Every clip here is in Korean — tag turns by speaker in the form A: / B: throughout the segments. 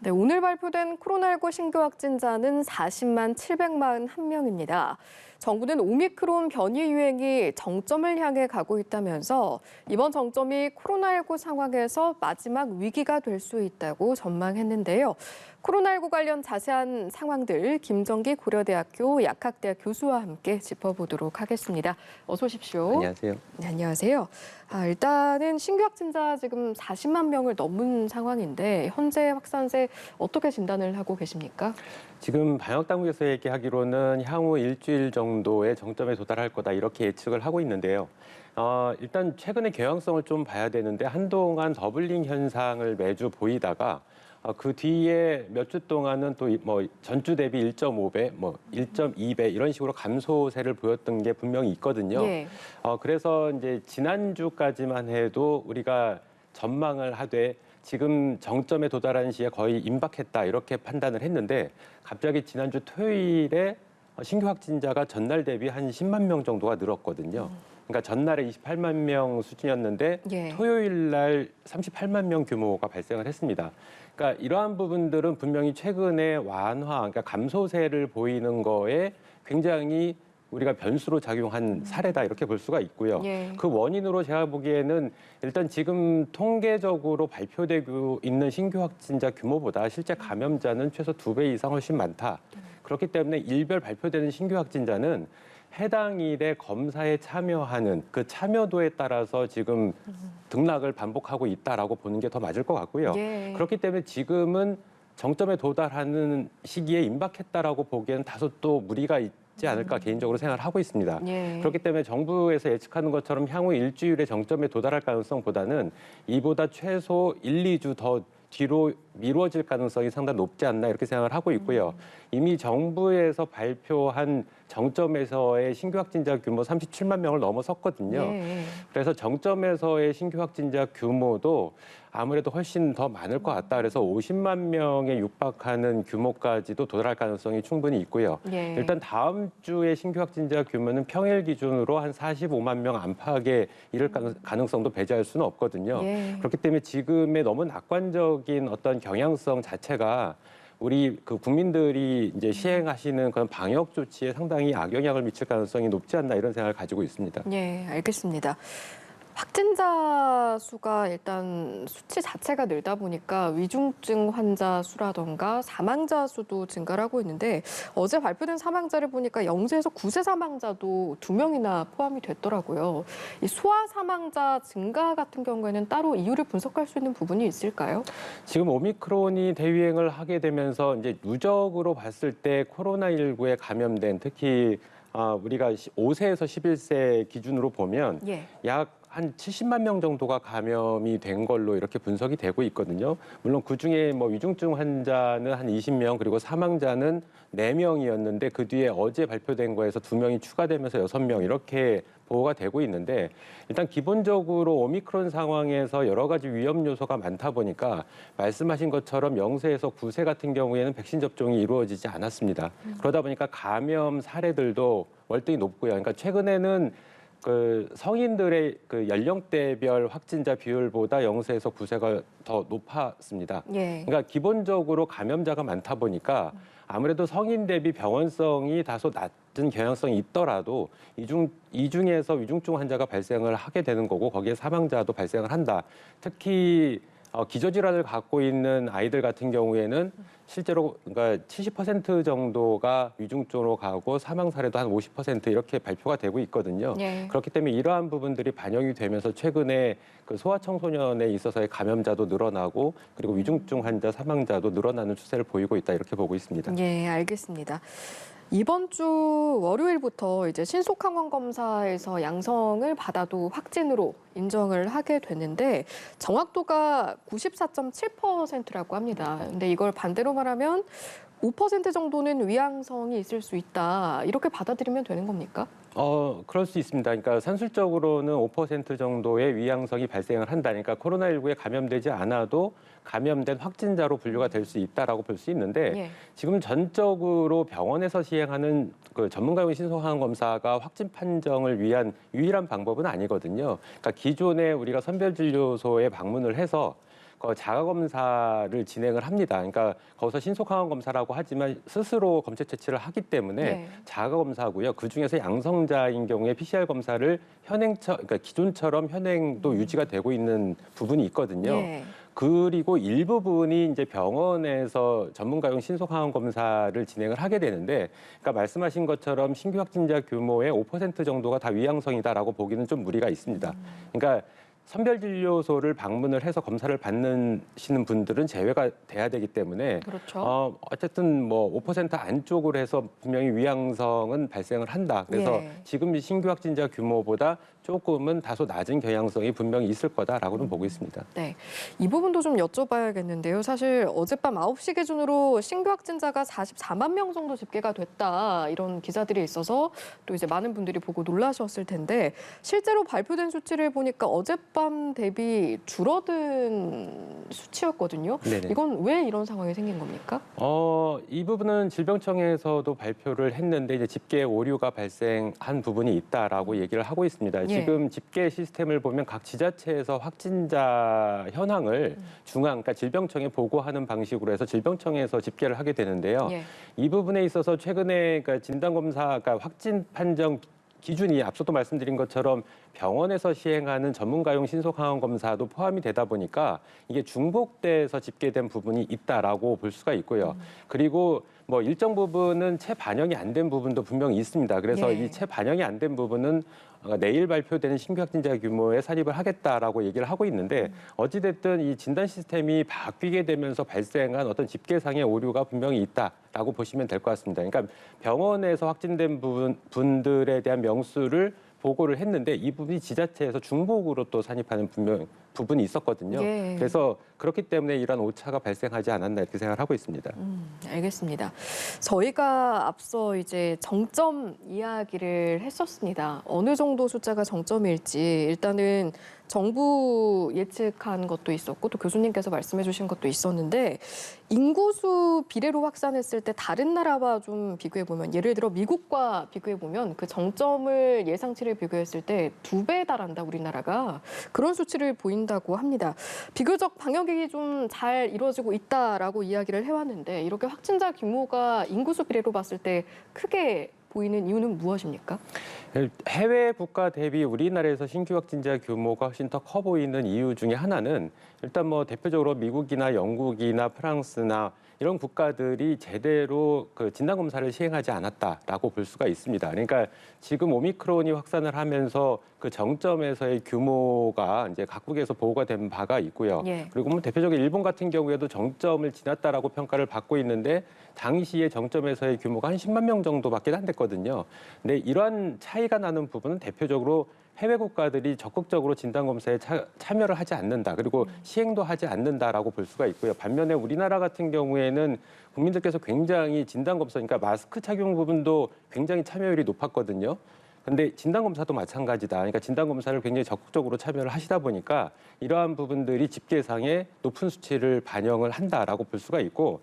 A: 네, 오늘 발표된 코로나19 신규 확진자는 40만 741명입니다. 정부는 오미크론 변이 유행이 정점을 향해 가고 있다면서 이번 정점이 코로나19 상황에서 마지막 위기가 될 수 있다고 전망했는데요. 코로나19 관련 자세한 상황들 김정기 고려대학교 약학대학 교수와 함께 짚어보도록 하겠습니다. 어서 오십시오.
B: 안녕하세요.
A: 네, 안녕하세요. 일단은 신규 확진자 지금 40만 명을 넘은 상황인데 현재 확산세 어떻게 진단을 하고 계십니까?
B: 지금 방역당국에서 얘기하기로는 향후 일주일 정도의 정점에 도달할 거다 이렇게 예측을 하고 있는데요. 일단 최근의 경향성을 좀 봐야 되는데 한동안 더블링 현상을 매주 보이다가 그 뒤에 몇 주 동안은 또 뭐 전주 대비 1.5배, 뭐 1.2배 이런 식으로 감소세를 보였던 게 분명히 있거든요.
A: 예.
B: 그래서 이제 지난주까지만 해도 우리가 전망을 하되 지금 정점에 도달한 시에 거의 임박했다 이렇게 판단을 했는데 갑자기 지난주 토요일에 신규 확진자가 전날 대비 한 10만 명 정도가 늘었거든요. 그러니까 전날에 28만 명 수준이었는데
A: 예.
B: 토요일 날 38만 명 규모가 발생을 했습니다. 그러니까 이러한 부분들은 분명히 최근에 완화, 그러니까 감소세를 보이는 거에 굉장히 우리가 변수로 작용한 사례다 이렇게 볼 수가 있고요.
A: 예.
B: 그 원인으로 제가 보기에는 일단 지금 통계적으로 발표되고 있는 신규 확진자 규모보다 실제 감염자는 최소 2배 이상 훨씬 많다. 그렇기 때문에 일별 발표되는 신규 확진자는 해당 일에 검사에 참여하는 그 참여도에 따라서 지금 등락을 반복하고 있다라고 보는 게 더 맞을 것 같고요.
A: 예.
B: 그렇기 때문에 지금은 정점에 도달하는 시기에 임박했다라고 보기에는 다소 또 무리가 있지 않을까 개인적으로 생각을 하고 있습니다.
A: 예.
B: 그렇기 때문에 정부에서 예측하는 것처럼 향후 일주일에 정점에 도달할 가능성보다는 이보다 최소 1, 2주 더 뒤로 미뤄질 가능성이 상당히 높지 않나 이렇게 생각을 하고 있고요. 이미 정부에서 발표한 정점에서의 신규 확진자 규모 37만 명을 넘어섰거든요.
A: 예.
B: 그래서 정점에서의 신규 확진자 규모도 아무래도 훨씬 더 많을 것 같다. 그래서 50만 명에 육박하는 규모까지도 도달할 가능성이 충분히 있고요.
A: 예.
B: 일단 다음 주에 신규 확진자 규모는 평일 기준으로 한 45만 명 안팎에 이를 가능성도 배제할 수는 없거든요.
A: 예.
B: 그렇기 때문에 지금의 너무 낙관적인 어떤 경향성 자체가 우리 그 국민들이 이제 시행하시는 그런 방역 조치에 상당히 악영향을 미칠 가능성이 높지 않나 이런 생각을 가지고 있습니다.
A: 예, 알겠습니다. 확진자 수가 일단 수치 자체가 늘다 보니까 위중증 환자 수라던가 사망자 수도 증가를 하고 있는데 어제 발표된 사망자를 보니까 0세에서 9세 사망자도 2명이나 포함이 됐더라고요. 이 소아 사망자 증가 같은 경우에는 따로 이유를 분석할 수 있는 부분이 있을까요?
B: 지금 오미크론이 대유행을 하게 되면서 이제 누적으로 봤을 때 코로나19에 감염된 특히 우리가 5세에서 11세 기준으로 보면
A: 예.
B: 약 한 70만 명 정도가 감염이 된 걸로 이렇게 분석이 되고 있거든요. 물론 그중에 뭐 위중증 환자는 한 20명 그리고 사망자는 4명이었는데 그 뒤에 어제 발표된 거에서 2명이 추가되면서 6명 이렇게 보고가 되고 있는데 일단 기본적으로 오미크론 상황에서 여러 가지 위험 요소가 많다 보니까 말씀하신 것처럼 0세에서 9세 같은 경우에는 백신 접종이 이루어지지 않았습니다. 그러다 보니까 감염 사례들도 월등히 높고요. 그러니까 최근에는 그 성인들의 그 연령대별 확진자 비율보다 0세에서 9세가 더 높았습니다.
A: 예.
B: 그러니까 기본적으로 감염자가 많다 보니까 아무래도 성인 대비 병원성이 다소 낮은 경향성이 있더라도 이 중에서 위중증 환자가 발생을 하게 되는 거고 거기에 사망자도 발생을 한다. 특히 기저질환을 갖고 있는 아이들 같은 경우에는 실제로 그러니까 70% 정도가 위중증으로 가고 사망 사례도 한 50% 이렇게 발표가 되고 있거든요.
A: 예.
B: 그렇기 때문에 이러한 부분들이 반영이 되면서 최근에 그 소아청소년에 있어서의 감염자도 늘어나고 그리고 위중증 환자 사망자도 늘어나는 추세를 보이고 있다 이렇게 보고 있습니다.
A: 예, 알겠습니다. 이번 주 월요일부터 이제 신속항원 검사에서 양성을 받아도 확진으로 인정을 하게 됐는데 정확도가 94.7%라고 합니다. 근데 이걸 반대로 말하면 5% 정도는 위양성이 있을 수 있다. 이렇게 받아들이면 되는 겁니까?
B: 그럴 수 있습니다. 그러니까 산술적으로는 5% 정도의 위양성이 발생을 한다. 그러니까 코로나19에 감염되지 않아도 감염된 확진자로 분류가 될 수 있다라고 볼 수 있는데
A: 예.
B: 지금 전적으로 병원에서 시행하는 그 전문가용 신속항원 검사가 확진 판정을 위한 유일한 방법은 아니거든요. 그러니까 기존에 우리가 선별진료소에 방문을 해서 그 자가 검사를 진행을 합니다. 그러니까 거기서 신속항원 검사라고 하지만 스스로 검체 채취를 하기 때문에
A: 네.
B: 자가 검사고요. 그 중에서 양성자인 경우에 PCR 검사를 그러니까 기존처럼 현행도 유지가 되고 있는 부분이 있거든요.
A: 예.
B: 그리고 일부분이 이제 병원에서 전문가용 신속항원 검사를 진행을 하게 되는데, 그러니까 말씀하신 것처럼 신규 확진자 규모의 5% 정도가 다 위양성이다라고 보기는 좀 무리가 있습니다. 그러니까 선별진료소를 방문을 해서 검사를 받으시는 분들은 제외가 돼야 되기 때문에
A: 그렇죠.
B: 어쨌든 뭐 5% 안쪽으로 해서 분명히 위양성은 발생을 한다. 그래서
A: 예.
B: 지금 신규 확진자 규모보다 조금은 다소 낮은 경향성이 분명히 있을 거다라고는 보고 있습니다.
A: 네, 이 부분도 좀 여쭤봐야겠는데요. 사실 어젯밤 9시 기준으로 신규 확진자가 44만 명 정도 집계가 됐다, 이런 기사들이 있어서 또 이제 많은 분들이 보고 놀라셨을 텐데, 실제로 발표된 수치를 보니까 어젯밤 대비 줄어든 수치였거든요.
B: 네네.
A: 이건 왜 이런 상황이 생긴 겁니까?
B: 이 부분은 질병청에서도 발표를 했는데 이제 집계 오류가 발생한 부분이 있다라고 얘기를 하고 있습니다.
A: 예.
B: 지금 집계 시스템을 보면 각 지자체에서 확진자 현황을 그러니까 질병청에 보고하는 방식으로 해서 질병청에서 집계를 하게 되는데요.
A: 예.
B: 이 부분에 있어서 최근에 그러니까 진단검사, 그러니까 확진 판정 기준이 앞서도 말씀드린 것처럼 병원에서 시행하는 전문가용 신속항원 검사도 포함이 되다 보니까 이게 중복돼서 집계된 부분이 있다라고 볼 수가 있고요. 그리고 뭐 일정 부분은 채 반영이 안 된 부분도 분명히 있습니다. 그래서
A: 예.
B: 이 채 반영이 안 된 부분은 내일 발표되는 신규 확진자 규모에 산입을 하겠다라고 얘기를 하고 있는데, 어찌됐든 이 진단 시스템이 바뀌게 되면서 발생한 어떤 집계상의 오류가 분명히 있다라고 보시면 될 것 같습니다. 그러니까 병원에서 확진된 분들에 대한 명수를 보고를 했는데 이 부분이 지자체에서 중복으로 또 산입하는 부분이 있었거든요.
A: 예.
B: 그래서 그렇기 때문에 이런 오차가 발생하지 않았나 이렇게 생각을 하고 있습니다.
A: 알겠습니다. 저희가 앞서 이제 정점 이야기를 했었습니다. 어느 정도 숫자가 정점일지 일단은 정부 예측한 것도 있었고 또 교수님께서 말씀해 주신 것도 있었는데, 인구수 비례로 확산했을 때 다른 나라와 좀 비교해 보면, 예를 들어 미국과 비교해 보면 그 정점을 예상치를 비교했을 때 2배에 달한다, 우리나라가. 그런 수치를 보인다고 합니다. 비교적 방역이 좀 잘 이루어지고 있다라고 이야기를 해왔는데, 이렇게 확진자 규모가 인구수 비례로 봤을 때 크게 보이는 이유는 무엇입니까?
B: 해외 국가 대비 우리나라에서 신규 확진자 규모가 훨씬 더 커 보이는 이유 중에 하나는, 일단 뭐 대표적으로 미국이나 영국이나 프랑스나 이런 국가들이 제대로 그 진단 검사를 시행하지 않았다라고 볼 수가 있습니다. 그러니까 지금 오미크론이 확산을 하면서 그 정점에서의 규모가 이제 각국에서 보고가 된 바가 있고요.
A: 예.
B: 그리고 뭐 대표적인 일본 같은 경우에도 정점을 지났다라고 평가를 받고 있는데, 당시의 정점에서의 규모가 한 10만 명 정도밖에 안 됐거든요. 근데 이러한 차이가 나는 부분은 대표적으로 해외 국가들이 적극적으로 진단검사에 참여를 하지 않는다, 그리고 시행도 하지 않는다라고 볼 수가 있고요. 반면에 우리나라 같은 경우에는 국민들께서 굉장히 진단검사, 그러니까 마스크 착용 부분도 굉장히 참여율이 높았거든요. 근데 진단검사도 마찬가지다. 그러니까 진단검사를 굉장히 적극적으로 참여를 하시다 보니까 이러한 부분들이 집계상에 높은 수치를 반영을 한다라고 볼 수가 있고,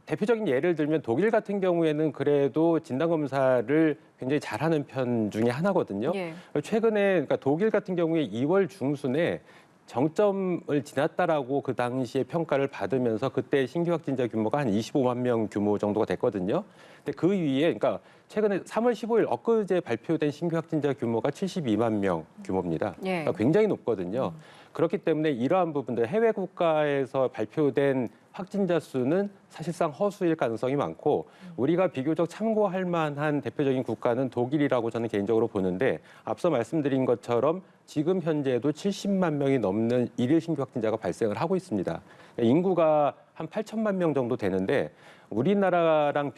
B: 대표적인 예를 들면 독일 같은 경우에는 그래도 진단검사를 굉장히 잘하는 편 중에 하나거든요.
A: 예.
B: 최근에 그러니까 독일 같은 경우에 2월 중순에 정점을 지났다라고 그 당시에 평가를 받으면서 그때 신규 확진자 규모가 한 25만 명 규모 정도가 됐거든요. 근데 그 위에, 그러니까 최근에 3월 15일 엊그제 발표된 신규 확진자 규모가 72만 명 규모입니다.
A: 예.
B: 그러니까 굉장히 높거든요. 그렇기 때문에 이러한 부분들, 해외 국가에서 발표된 확진자 수는 사실상 허수일 가능성이 많고, 우리가 비교적 참고할 만한 대표적인 국가는 독일이라고 저는 개인적으로 보는데, 앞서 말씀드린 것처럼 지금 현재도 70만 명이 넘는 일일 신규 확진자가 발생을 하고 있습니다. 인구가 한 8천만 명 정도 되는데, 우리나라랑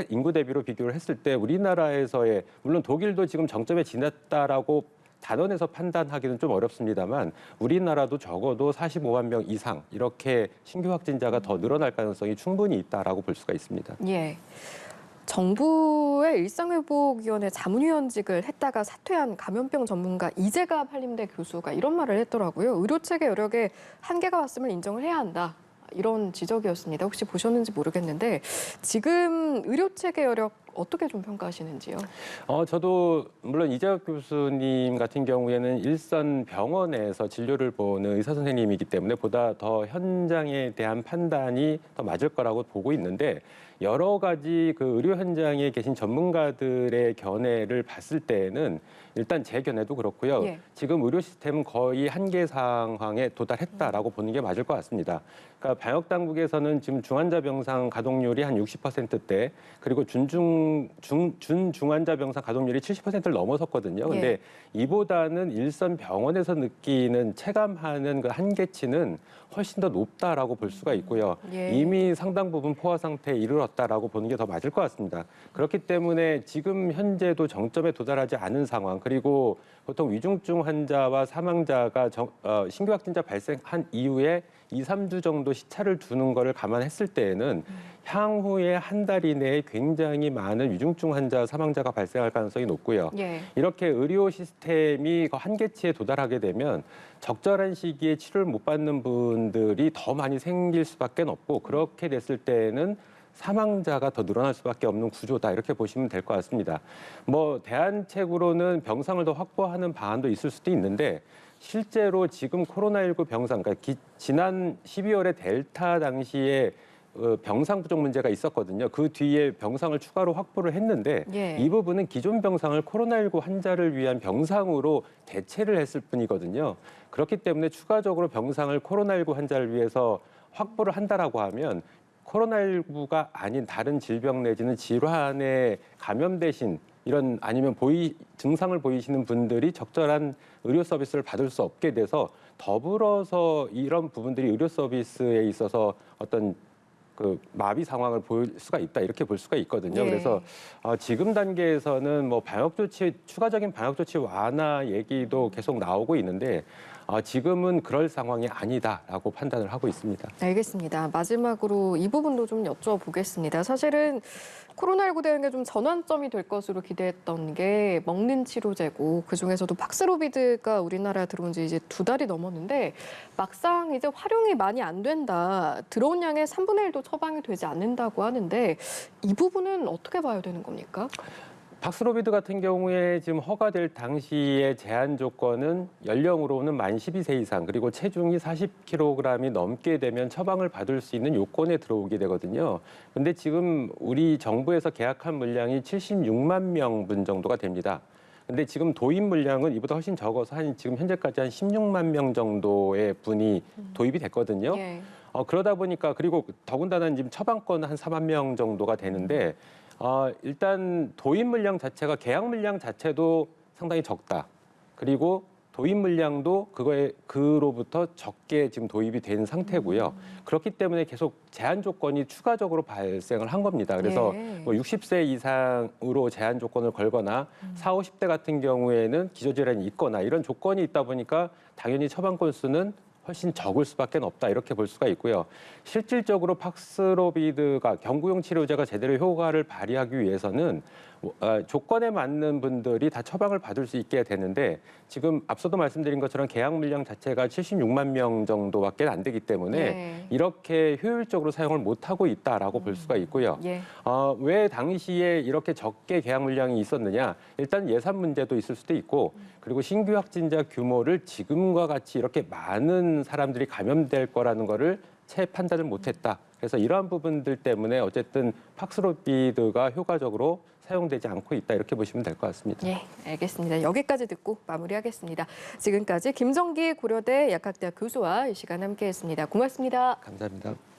B: 인구 대비로 비교를 했을 때 우리나라에서의, 물론 독일도 지금 정점에 지났다라고 단원에서 판단하기는 좀 어렵습니다만, 우리나라도 적어도 45만 명 이상 이렇게 신규 확진자가 더 늘어날 가능성이 충분히 있다라고 볼 수가 있습니다.
A: 예. 정부의 일상회복위원회 자문위원직을 했다가 사퇴한 감염병 전문가 이재갑 한림대 교수가 이런 말을 했더라고요. 의료체계 여력에 한계가 왔음을 인정을 해야 한다, 이런 지적이었습니다. 혹시 보셨는지 모르겠는데, 지금 의료체계 여력 어떻게 좀 평가하시는지요?
B: 저도 물론 이재학 교수님 같은 경우에는 일선 병원에서 진료를 보는 의사 선생님이기 때문에 보다 더 현장에 대한 판단이 더 맞을 거라고 보고 있는데 여러 가지 그 의료 현장에 계신 전문가들의 견해를 봤을 때에는 일단 제 견해도 그렇고요.
A: 예.
B: 지금 의료 시스템은 거의 한계 상황에 도달했다라고 보는 게 맞을 것 같습니다. 그러니까 방역 당국에서는 지금 중환자 병상 가동률이 한 60%대 그리고 준중환자 병상 가동률이 70%를 넘어섰거든요. 근데 이보다는 일선 병원에서 느끼는 체감하는 그 한계치는 훨씬 더 높다라고 볼 수가 있고요.
A: 예.
B: 이미 상당 부분 포화 상태에 이르렀다라고 보는 게 더 맞을 것 같습니다. 그렇기 때문에 지금 현재도 정점에 도달하지 않은 상황 그리고 보통 위중증 환자와 사망자가 신규 확진자 발생한 이후에 2, 3주 정도 시차를 두는 거를 감안했을 때에는 향후에 한 달 이내에 굉장히 많은 위중증 환자, 사망자가 발생할 가능성이 높고요.
A: 예.
B: 이렇게 의료 시스템이 그 한계치에 도달하게 되면 적절한 시기에 치료를 못 받는 분들이 더 많이 생길 수밖에 없고 그렇게 됐을 때에는 사망자가 더 늘어날 수밖에 없는 구조다 이렇게 보시면 될 것 같습니다. 뭐 대안책으로는 병상을 더 확보하는 방안도 있을 수도 있는데 실제로 지금 코로나19 병상, 그러니까 지난 12월에 델타 당시에 병상 부족 문제가 있었거든요. 그 뒤에 병상을 추가로 확보를 했는데
A: 예.
B: 이 부분은 기존 병상을 코로나19 환자를 위한 병상으로 대체를 했을 뿐이거든요. 그렇기 때문에 추가적으로 병상을 코로나19 환자를 위해서 확보를 한다라고 하면 코로나19가 아닌 다른 질병 내지는 질환에 감염되신 이런 아니면 증상을 보이시는 분들이 적절한 의료 서비스를 받을 수 없게 돼서 더불어서 이런 부분들이 의료 서비스에 있어서 어떤 그 마비 상황을 보일 수가 있다 이렇게 볼 수가 있거든요.
A: 네.
B: 그래서 지금 단계에서는 뭐 추가적인 방역 조치 완화 얘기도 계속 나오고 있는데 지금은 그럴 상황이 아니다라고 판단을 하고 있습니다.
A: 알겠습니다. 마지막으로 이 부분도 좀 여쭤보겠습니다. 사실은 코로나19 대응에 좀 전환점이 될 것으로 기대했던 게 먹는 치료제고 그중에서도 팍스로비드가 우리나라에 들어온 지 이제 2달이 넘었는데 막상 이제 활용이 많이 안 된다. 들어온 양의 3분의 1도 처방이 되지 않는다고 하는데 이 부분은 어떻게 봐야 되는 겁니까?
B: 팍스로비드 같은 경우에 지금 허가될 당시의 제한 조건은 연령으로는 만 12세 이상 그리고 체중이 40kg이 넘게 되면 처방을 받을 수 있는 요건에 들어오게 되거든요. 근데 지금 우리 정부에서 계약한 물량이 76만 명분 정도가 됩니다. 근데 지금 도입 물량은 이보다 훨씬 적어서 지금 현재까지 한 16만 명 정도의 분이 도입이 됐거든요.
A: 예.
B: 그러다 보니까 그리고 더군다나 지금 처방권은 한 4만 명 정도가 되는데 일단 도입 물량 자체가 계약 물량 자체도 상당히 적다. 그리고 도입 물량도 그로부터 적게 지금 도입이 된 상태고요. 그렇기 때문에 계속 제한 조건이 추가적으로 발생을 한 겁니다. 그래서
A: 예.
B: 뭐 60세 이상으로 제한 조건을 걸거나 40, 50대 같은 경우에는 기저질환이 있거나 이런 조건이 있다 보니까 당연히 처방 건수는 훨씬 적을 수밖에 없다 이렇게 볼 수가 있고요. 실질적으로 팍스로비드가 경구용 치료제가 제대로 효과를 발휘하기 위해서는 조건에 맞는 분들이 다 처방을 받을 수 있게 되는데 지금 앞서도 말씀드린 것처럼 계약 물량 자체가 76만 명 정도밖에 안 되기 때문에
A: 예.
B: 이렇게 효율적으로 사용을 못하고 있다라고 볼 수가 있고요.
A: 예.
B: 왜 당시에 이렇게 적게 계약 물량이 있었느냐? 일단 예산 문제도 있을 수도 있고 그리고 신규 확진자 규모를 지금과 같이 이렇게 많은 사람들이 감염될 거라는 거를 채 판단을 못했다. 그래서 이러한 부분들 때문에 어쨌든 팍스로비드가 효과적으로 사용되지 않고 있다. 이렇게 보시면 될 것 같습니다.
A: 예, 알겠습니다. 여기까지 듣고 마무리하겠습니다. 지금까지 김정기 고려대 약학대학 교수와 이 시간 함께했습니다. 고맙습니다.
B: 감사합니다.